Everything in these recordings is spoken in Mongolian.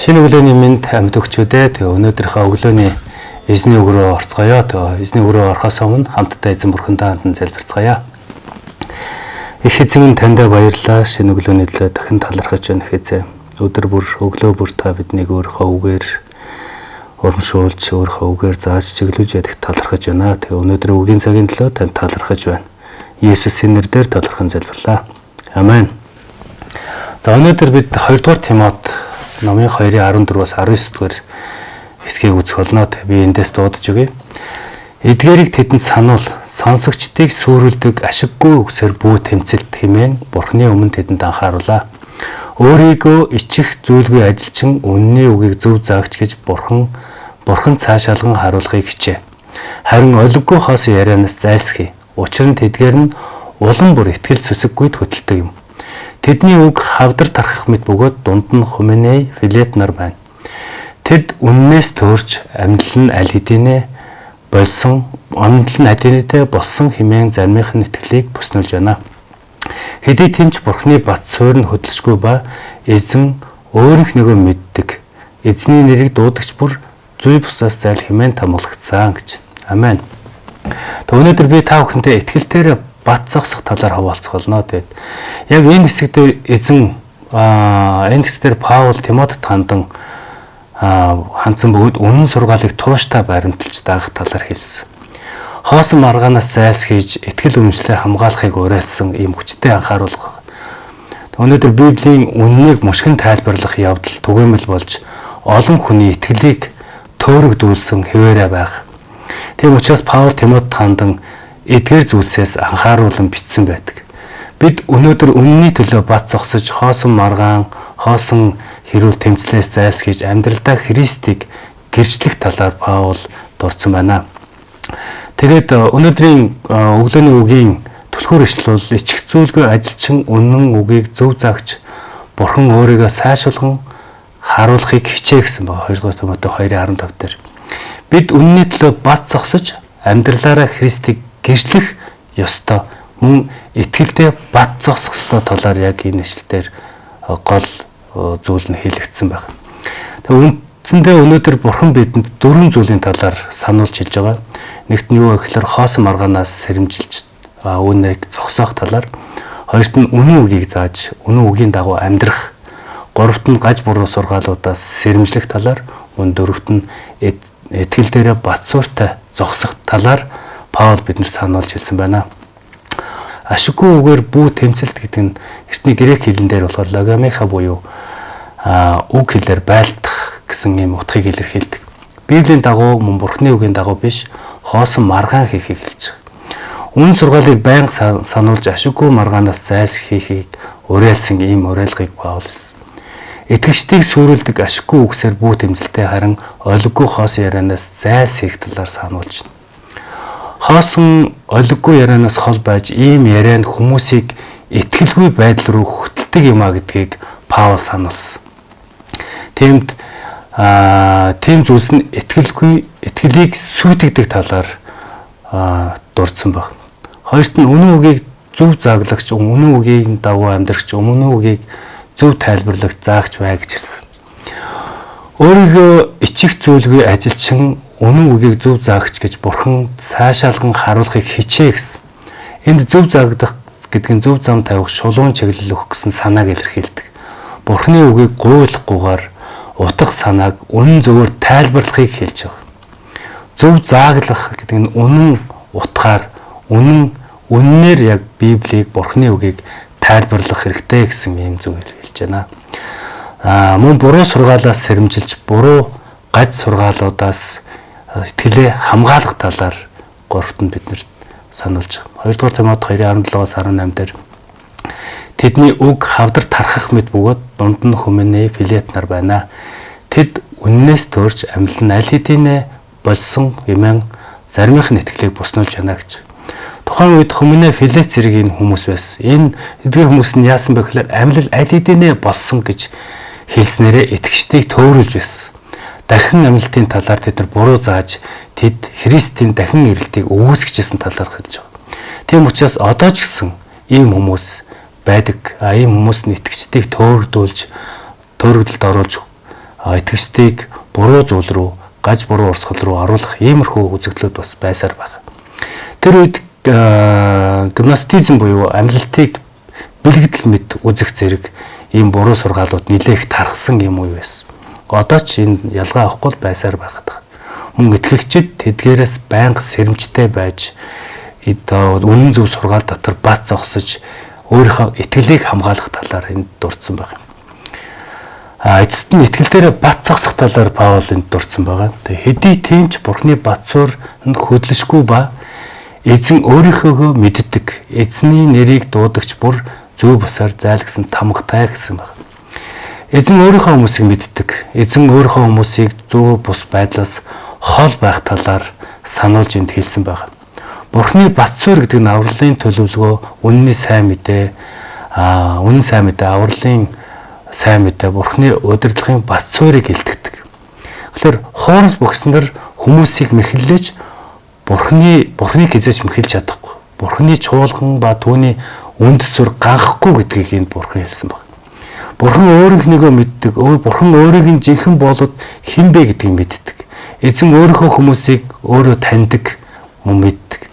Шинэ өглөөний минь амьд өгчүүдээ тэгээ өнөөдрийнхөө өглөөний эзний үг рүү орцгоё. Тэгээ эзний үг рүү орохоос өмнө хамтдаа эзэн бурхандаа хандан залбирцгаая. Их эзэн таньда баярлалаа. Шинэ өглөөний төлөө дахин талархаж байна хэзээ. Өдөр бүр өглөө бүр та биднийг өөрийнхөө үгээр урамшуулж, өөрийнхөө үгээр зааж чиглүүлж ядах талархаж байна. Тэгээ өнөөдөр үгийн цагийн төлөө танд талархаж байна. Есүсийн нэрээр талархан залбирлаа. Амен. За өнөөдөр бид 2 дугаар Тимот номын 2:14-аас 19 дугаар хэсгийг үзэх болно. Би эндээс дуудаж өгье. Эдгээрийг тэдэнд сануул, сонсогчдыг сүрүүлдэг ашиггүй үгсээр бүү тэмцэлт хэмээн Бурхны өмнө тэдэнд анхааруулаа. Өөрийгөө ичих зүйлгүй ажилчин үнний үгийг зөв заагч гэж Бурхан цаашаалган харуулахыг хичээ. Харин олиггүй хоосон ярианаас зайлсхий. Учир нь тэдгээр нь улам бүр итгэл зүсэггүйд хөдөлдөг юм. Тэдний үг хавдар тархах мэт бөгөөд дунд нь Хүмүней, Филет нар байна. Тэд үннээс төрж амьдлал нь аль хэдийнэ болсон, амьдлал нь адинэтэй болсон хэмээн зармийнх нь итгэлийг бүснүүлж байна. Хэдий тэмч Бурхны бат суурь нь хөдөлшгүй ба эзэн өөрийнх нэгөө мэддэг. Эзний нэрийг дуудагч бүр зүй бусаас зайл хэмээн томглогдсон гэж. Амен. Тэг өнөөдөр би та бүхэнтэй итгэлээр бат зогсох талаар хуваалцах болно. Тэгээд яг энэ хэсэгт эзэн энэ хэсгээр Паул Тимотед хандсан бөгөөд үнэн сургаалыг тууштай баримталж даах талаар хэлсэн. Хоосон маргаанаас зайлсхийж итгэл үнэмшлээ хамгаалахыг уриалсан ийм хүчтэй анхааруулга. Өнөөдөр Библийн үннийг мушгин тайлбарлах явдал түгээмэл болж олон хүний итгэлийг төөрөгдүүлсэн хэвээрээ байх. Тийм учраас Паул Тимотед хандан эдгээр зүйлсээс анхааруулan бичсэн байдаг. Бид өнөөдөр үнний төлөө бат зогсож хоосон маргаан, хоосон хэрүүл тэмцлээс зайлсхийж амьдралдаа Христийг гэрчлэх талаар Паул дурдсан байна. Тэгээд өнөөдрийн өглөөний үгийн түлхүүр ишлэл ичих зүйлгүй ажилчин үнэн үгийг зөв заагч Бурхан өөрийгөө сайшуулган харуулахыг хичээ гэсэн байна. 2 дугаар Тимоти 2:15 дээр. Бид үнний төлөө бат зогсож амьдралаараа Христийг гэрчлэх ёстой. Мөн итгэлдээ бат зогсох ёстой талаар яг энэ ишлэлээр гол зүйл нь хэлэгдсэн байна. Тэгээ үндсэндээ өнөөдөр Бурхан бидэнд 4 зүйлийн талаар сануулж хэлж байгаа. Нэгт нь юу гэхээр хоосон маргаанаас сэрэмжилж үүнийг зогсоох талаар, хоёрт нь үнэн үгийг зааж, үнэн үгийн дагуу амьдрах, гуравт нь гаж буруу сургаалуудаас сэрэмжлэх талаар, дөрөвт нь итгэл дээрээ бат суурьтай зогсох талаар Паул бидэнд сануулж хэлсэн байна. Ашиггүй үгээр бүү тэмцэлт гэдэг нь эртний грек хэлэн дээр болохоор логомеха буюу үг хэлээр байлдах гэсэн ийм утгыг илэрхийлдэг. Библийн дагуу мөн Бурхны үгийн дагуу биш, хоосон маргаан хийхийг хэлж байгаа. Үнэн сургаалыг байнга сануулж ашиггүй маргаанаас зайлсхийхийг уриалсан ийм уриалгыг Паул хэлсэн. Итгэгчдийг сүрүүлдэг ашиггүй үгсээр бүү тэмцэлтэй харин олиггүй хоосон ярианаас зайлсхийх талаар сануулж байна. Хоосон олиггүй ярианаас хол байж ийм яриан хүмүүсийг итгэлгүй байдал руу хөтлөдөг юм а гэдгийг Паул сануулсан. Тийм зүйлс нь итгэлийг сүйтгэдэг талаар дурдсан баг. Хоёрт нь үнэн үгийг зөв зааглагч, үнэн үгийн дагуу амьдрагч, үнэн үгийг зөв тайлбарлагч, заагч бай гэж хэлсэн. Өөрийгөө ичих зүйлгүй ажилчин үнэн үгийг зөв заагч гэж Бурхан цаашаалган харуулахыг хичээ гэсэн. Энд зөв заагдах гэдэг нь зөв зам тавих, шулуун чиглэл өгөх гэсэн санааг илэрхийлдэг. Бурханы үгийг гуйлахгүйгээр утга санааг үнэн зөвөөр тайлбарлахыг хэлж байгаа. Зөв зааглах гэдэг нь үнэн утгаар, үннээр яг Библийг, Бурханы үгийг тайлбарлах хэрэгтэй гэсэн ийм зүйл хэлж байна. Мөн буруу сургаалаас сэрэмжилж, буруу гаж сургаалуудаас итгэлээ хамгаалах талаар гуравт нь биднэрт сануулж байгаа. 2 дугаар Тимот 2:17-аас 18 дээр тэдний үг хавдар тархах мэт бөгөөд дунд нь Хүмүней, Филет нар байна. Тэд үннээс төрж амьдлал нь аль хэдийнэ болсон хэмээн зармийнх нь итгэлийг бүснүүлж байна гэж. Тухайн үед Хүмүней, Филет зэрэг энэ хүмүүс байсан. Эдгээр хүмүүс нь яасан бэ гэхээр амьдлал аль хэдийнэ болсон гэж хэлснээрээ итгэгчдийг төөрүүлж байсан. Дахин амьдлтын талаар тэд нар буруу зааж тэд Христийн дахин ирэлтийг үүсгэжсэн талаар хэлж байгаа. Тийм учраас одоо ч гэсэн ийм хүмүүс байдаг. Ийм хүмүүс нь итгэгчдийг төөрөгдөлд оруулж итгэгчдийг буруу зүйл рүү, гаж буруу урсгал руу оруулах иймэрхүү үзэгдлүүд бас байсаар байна. Тэр үед гностизм буюу амьлалтыг бэлгэдэл мэд үзэх зэрэг ийм буруу сургаалууд нэлээх тархсан юм уу байсан. Одоо ч энэ ялгаа авахгүй байсаар байгаад. Мөн итгэгчид тэдгээрээс байнга сэрэмжтэй байж үнэн зөв сургаал дотор бат зогсож өөрийнхөө итгэлийг хамгаалах талаар энд дурдсан байна. Эцэст нь итгэл дээрээ бат зогсох талаар Паул энд дурдсан байгаа. Хэдий тэмч Бурхны бацуур нь хөдлөшгүй ба эзэн өөрийнхөө мэддэг, эзний нэрийг дуудагч бүр зөв бусаар зайлгсан тамгатай гэсэн байна. Эзэн өөрийнхөө хүмүүсийг мэддэг, эзэн өөрийнхөө хүмүүсийг зөв бус байдлаас хол байх талаар сануулж энд хэлсэн байна. Бурхны бацуур гэдэг нь авралын төлөвлөгөө, үнний сайн мэдээ, авралын сайн мэдээ, Бурхны удирдлагын бацуурыг илтгэдэг. Тэгэхээр хуурамч богсноор хүмүүсийг мэхэллэж Бурхныг эзэж мэхэлж чадахгүй. Бурхны чуулган ба түүний үндэс зур ганхгүй гэдгийг энд Бурхан хэлсэн байна. Бурхан өөрийнхнийгөө мэддэг, Бурхан өөрийг нь жинхэнэ болоод хэн бэ гэдгийг мэддэг. Эзэн өөрийнхөө хүмүүсийг өөрөө таньдаг, мөн мэддэг.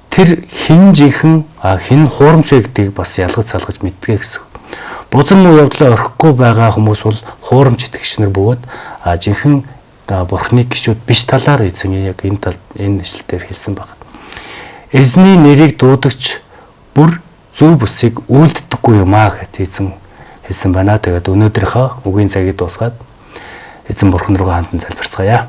Тэр хэн жинхэнэ, хэн хуурамч вэ гэдгийг бас ялгаж салгаж мэддэг гэсэн. Бузар муу явдлаа орхихгүй байгаа хүмүүс бол хуурамч итгэгч нар бөгөөд жинхэнэ Бурхны гишүүд биш талаар эзэн яг энэ ишлэлээр хэлсэн байна. Эзний нэрийг дуудагч бүр зөв бүсийг үйлддэггүй юм аа гэж эзэн хэлсэн байна. Тэгээд өнөөдрийнхөө үгийн цагийг дуусгаад эзэн Бурхан руу хандан залбирцгаая.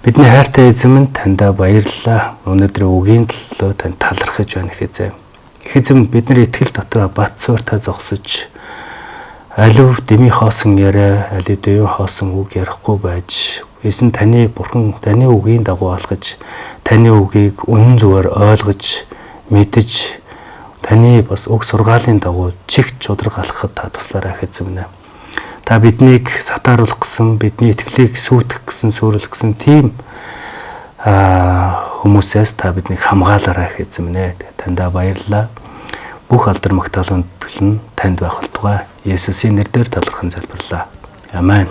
Бидний хайртай эзэн минь таньда баярлалаа. Өнөөдрийн үгийн төлөө тань талархаж байна их эзэн. Их эзэн бидний итгэл дотор бат сууртаа зогсож алив дэмий хоосон яриа, алив дэв хоосон үг ярихгүй байж эзэн таны Бурхан таны үгийн дагуу алхаж таны үгийг үнэн зөвөр ойлгож мэдэж таны бас үг сургаалын дагуу чигт чудраг алхахад та туслаарай эзэн минь. Та биднийг сатааруулах гэсэн, бидний итгэлийг сүйтгэх гэсэн, сүрэлэх гэсэн тийм хүмүүсээс та биднийг хамгаалаарай эзэн минь. Таньда баярлалаа. Бүх алдар магтаалын төлн танд байх болтугай. Есүсийн нэрээр талархан залбирлаа. Амен.